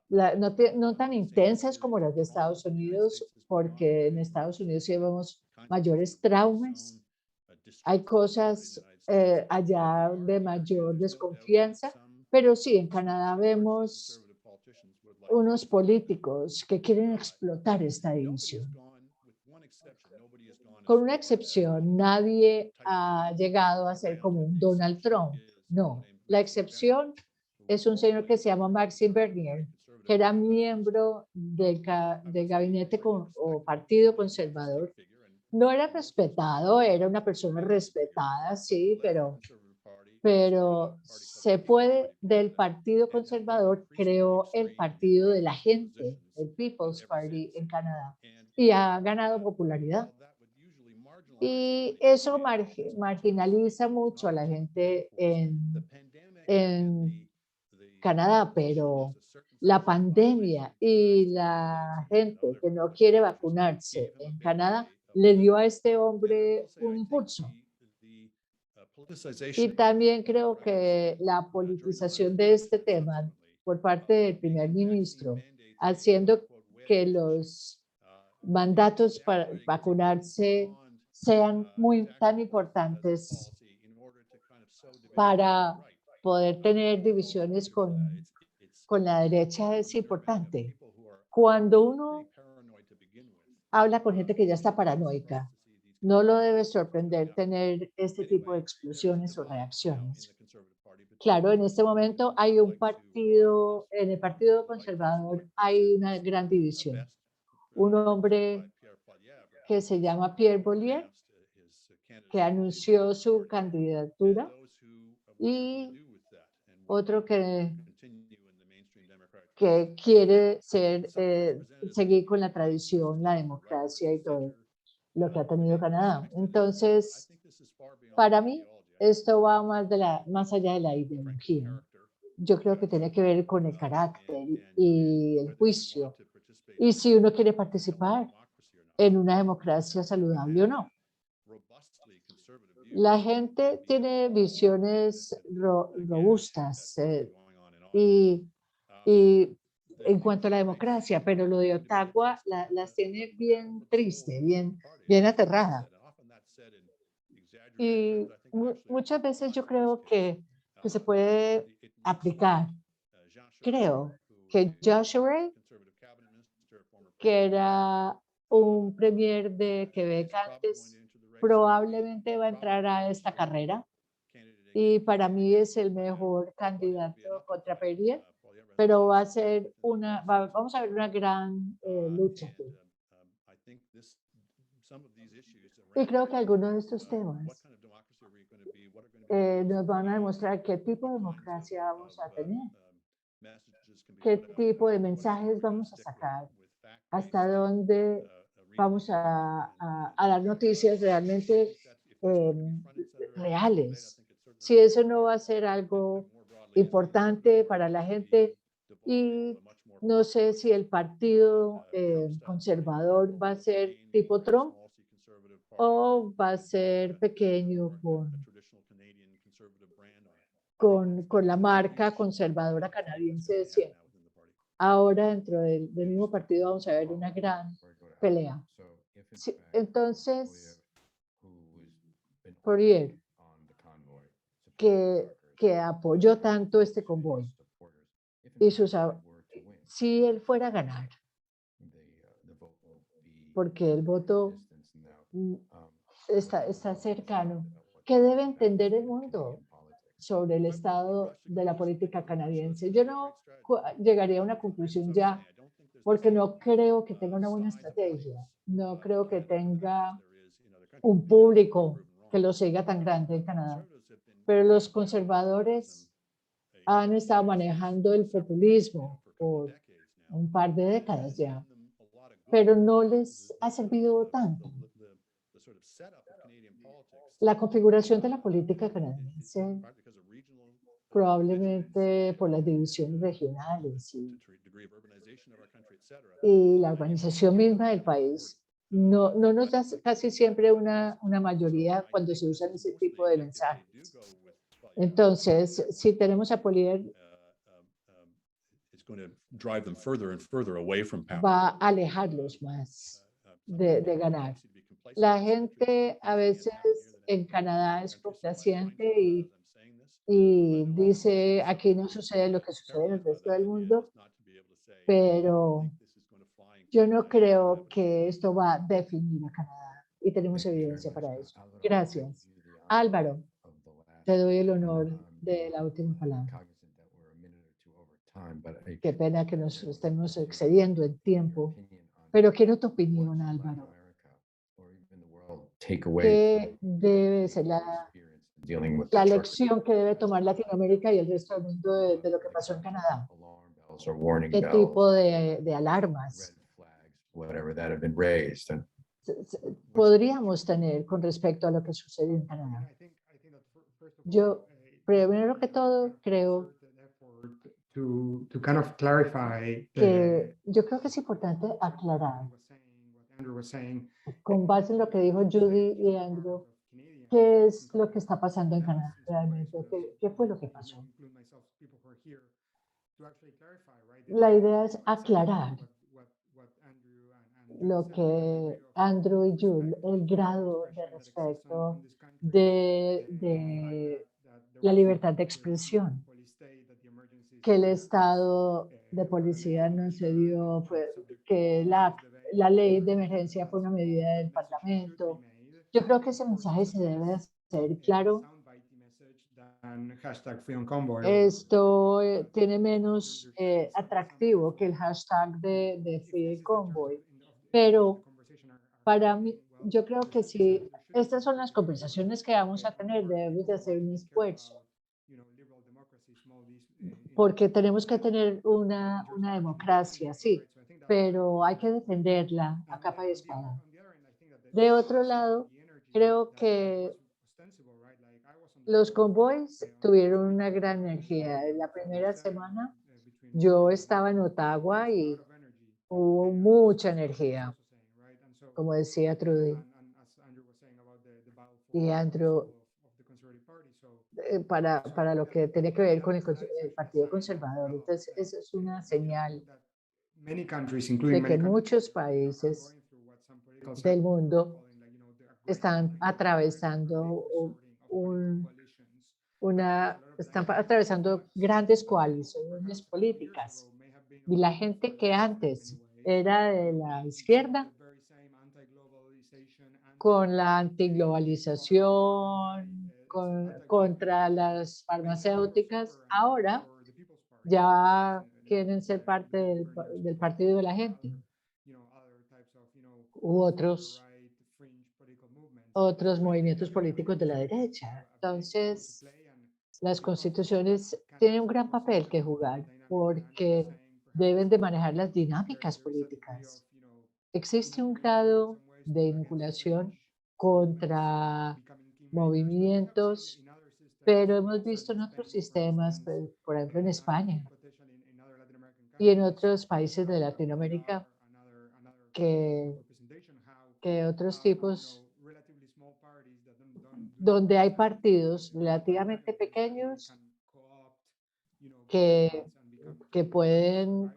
S1: no tan intensas como las de Estados Unidos, porque en Estados Unidos sí vemos mayores traumas. Hay cosas allá de mayor desconfianza, pero sí, en Canadá vemos unos políticos que quieren explotar esta división. Con una excepción, nadie ha llegado a ser como un Donald Trump. No, la excepción es un señor que se llama Maxime Bernier, que era miembro del gabinete o partido conservador. No era respetado, era una persona respetada, sí, pero se fue del Partido Conservador, creó el Partido de la Gente, el People's Party en Canadá, y ha ganado popularidad. Y eso marginaliza mucho a la gente en Canadá, pero la pandemia y la gente que no quiere vacunarse en Canadá le dio a este hombre un impulso. Y también creo que la politización de este tema por parte del primer ministro, haciendo que los mandatos para vacunarse sean tan importantes para poder tener divisiones con la derecha es importante. Cuando uno habla con gente que ya está paranoica, no lo debe sorprender tener este tipo de explosiones o reacciones. Claro, en este momento hay un partido, en el Partido Conservador hay una gran división. Un hombre que se llama Pierre Bollier, que anunció su candidatura, y otro que quiere seguir con la tradición, la democracia y todo lo que ha tenido Canadá. Entonces, para mí, esto va más allá de la ideología. Yo creo que tiene que ver con el carácter y el juicio. Y si uno quiere participar en una democracia saludable o no. La gente tiene visiones robustas y en cuanto a la democracia, pero lo de Ottawa las tiene bien triste, bien aterrada. Y muchas veces yo creo que se puede aplicar. Creo que Joshua, que era un premier de Quebec antes, probablemente va a entrar a esta carrera y para mí es el mejor candidato contra Perrier, pero va a ser vamos a ver una gran lucha aquí. Y creo que algunos de estos temas nos van a demostrar qué tipo de democracia vamos a tener, qué tipo de mensajes vamos a sacar, hasta dónde vamos a dar noticias realmente reales. Si eso no va a ser algo importante para la gente, y no sé si el partido conservador va a ser tipo Trump o va a ser pequeño con la marca conservadora canadiense de siempre. Ahora dentro del mismo partido vamos a ver una gran pelea. Sí, entonces, Poirier, que apoyó tanto este convoy, y si él fuera a ganar, porque el voto está cercano, ¿qué debe entender el mundo sobre el estado de la política canadiense? Yo no llegaría a una conclusión ya, porque no creo que tenga una buena estrategia, no creo que tenga un público que lo siga tan grande en Canadá, pero los conservadores han estado manejando el populismo por un par de décadas ya, pero no les ha servido tanto. La configuración de la política canadiense, probablemente por las divisiones regionales y la urbanización misma del país, no nos da casi siempre una mayoría cuando se usan ese tipo de mensajes. Entonces, si tenemos a Poirier, va a alejarlos más de ganar. La gente a veces en Canadá es complaciente y dice, aquí no sucede lo que sucede en el resto del mundo, pero yo no creo que esto va a definir a Canadá y tenemos evidencia para eso. Gracias. Álvaro, te doy el honor de la última palabra. Qué pena que nos estemos excediendo en tiempo, pero quiero tu opinión, Álvaro. ¿Qué debe ser la lección que debe tomar Latinoamérica y el resto del mundo de lo que pasó en Canadá? ¿Qué tipo de alarmas podríamos tener con respecto a lo que sucedió en Canadá? Yo, primero que todo, creo
S2: to kind of clarify
S1: que yo creo que es importante aclarar
S2: Andrew was saying,
S1: con base en lo que dijo Judy y Andrew, ¿qué es lo que está pasando en Canadá realmente? ¿Qué fue lo que pasó? La idea es aclarar lo que Andrew y Jude, el grado de respeto de la libertad de expresión, que el estado de policía no se dio, que la ley de emergencia fue una medida del Parlamento. Yo creo que ese mensaje se debe hacer claro. Esto tiene menos atractivo que el hashtag de Free the Convoy, pero para mí, yo creo que si estas son las conversaciones que vamos a tener, debemos de hacer un esfuerzo, porque tenemos que tener una democracia, sí, pero hay que defenderla a capa y espada. De otro lado, creo que los convoys tuvieron una gran energía. En la primera semana yo estaba en Ottawa y hubo mucha energía, como decía Trudy y Andrew, para lo que tiene que ver con el Partido Conservador. Entonces, eso es una señal de que muchos países del mundo están atravesando están atravesando grandes coaliciones políticas. Y la gente que antes era de la izquierda, con la antiglobalización, contra las farmacéuticas, ahora ya quieren ser parte del partido de la gente. U otros movimientos políticos de la derecha. Entonces, las constituciones tienen un gran papel que jugar porque deben de manejar las dinámicas políticas. Existe un grado de vinculación contra movimientos, pero hemos visto en otros sistemas, por ejemplo en España y en otros países de Latinoamérica, que, que otros tipos, donde hay partidos relativamente pequeños que, que pueden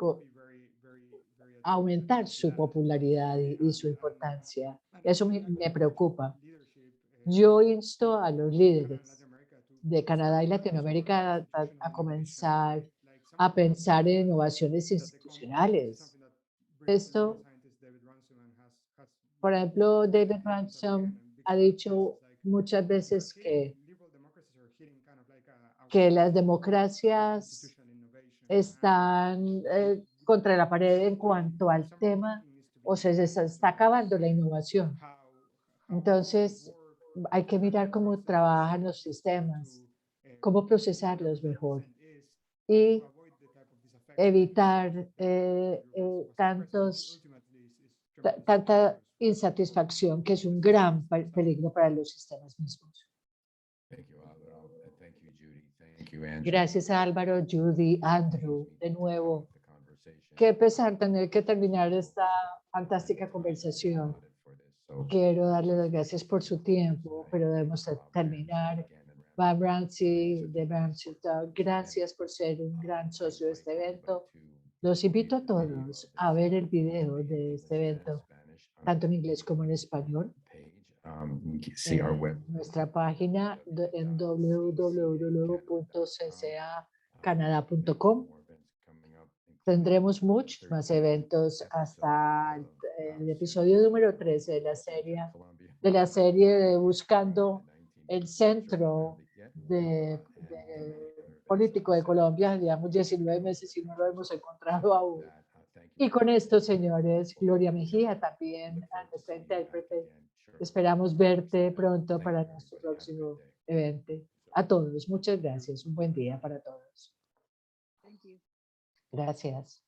S1: aumentar su popularidad y su importancia. Eso me preocupa. Yo insto a los líderes de Canadá y Latinoamérica a comenzar a pensar en innovaciones institucionales. Esto, por ejemplo, David Ransom ha dicho muchas veces que las democracias están contra la pared en cuanto al tema, o se está acabando la innovación. Entonces, hay que mirar cómo trabajan los sistemas, cómo procesarlos mejor y evitar tanta insatisfacción, que es un gran peligro para los sistemas mismos. Gracias, Álvaro, Judy, Andrew, de nuevo. Qué pesar tener que terminar esta fantástica conversación. Quiero darle las gracias por su tiempo, pero debemos terminar. Bob Ramsey, de Ramsey Talk, gracias por ser un gran socio de este evento. Los invito a todos a ver el video de este evento, tanto en inglés como en español. Nuestra página en www.ccacanada.com. Tendremos muchos más eventos hasta el episodio número 13 de la serie de Buscando el Centro Político de Colombia. Llevamos 19 meses y no lo hemos encontrado aún. Y con esto, señores, Gloria Mejía también, a nuestra intérprete. Esperamos verte pronto para nuestro próximo evento. A todos, muchas gracias. Un buen día para todos. Gracias.